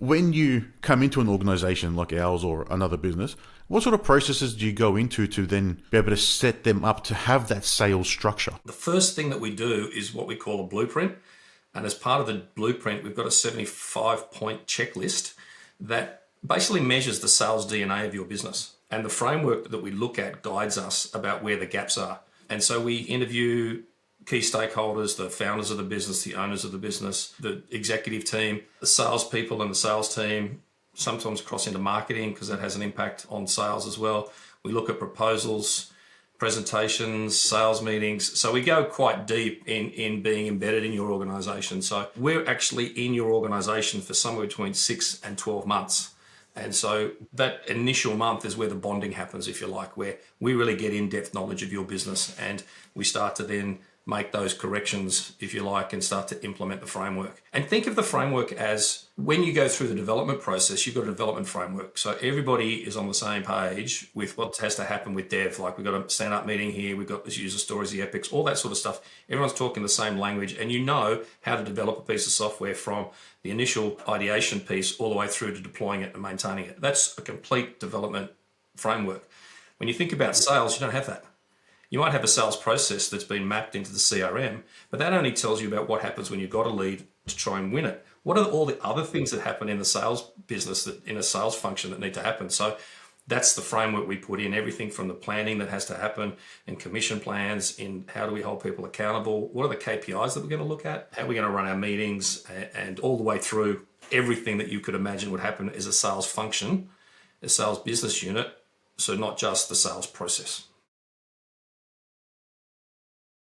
when you come into an organization like ours or another business, what sort of processes do you go into to then be able to set them up to have that sales structure? The first thing that we do is what we call a blueprint. And as part of the blueprint, we've got a 75-point checklist that basically measures the sales DNA of your business. And the framework that we look at guides us about where the gaps are. And so we interview key stakeholders, the founders of the business, the owners of the business, the executive team, the salespeople and the sales team, sometimes cross into marketing because that has an impact on sales as well. We look at proposals, presentations, sales meetings. So we go quite deep in being embedded in your organization. So we're actually in your organization for somewhere between 6 and 12 months. And so that initial month is where the bonding happens, if you like, where we really get in-depth knowledge of your business and we start to then make those corrections, if you like, and start to implement the framework. And think of the framework as when you go through the development process, you've got a development framework. So everybody is on the same page with what has to happen with dev. Like we've got a stand-up meeting here, we've got the user stories, the epics, all that sort of stuff. Everyone's talking the same language and you know how to develop a piece of software from the initial ideation piece all the way through to deploying it and maintaining it. That's a complete development framework. When you think about sales, you don't have that. You might have a sales process that's been mapped into the CRM, but that only tells you about what happens when you've got a lead to try and win it. What are all the other things that happen in the sales business, that in a sales function, that need to happen? So that's the framework we put in, everything from the planning that has to happen in commission plans, in how do we hold people accountable, what are the KPIs that we're going to look at, how are we going to run our meetings, and all the way through everything that you could imagine would happen as a sales function, a sales business unit, so not just the sales process.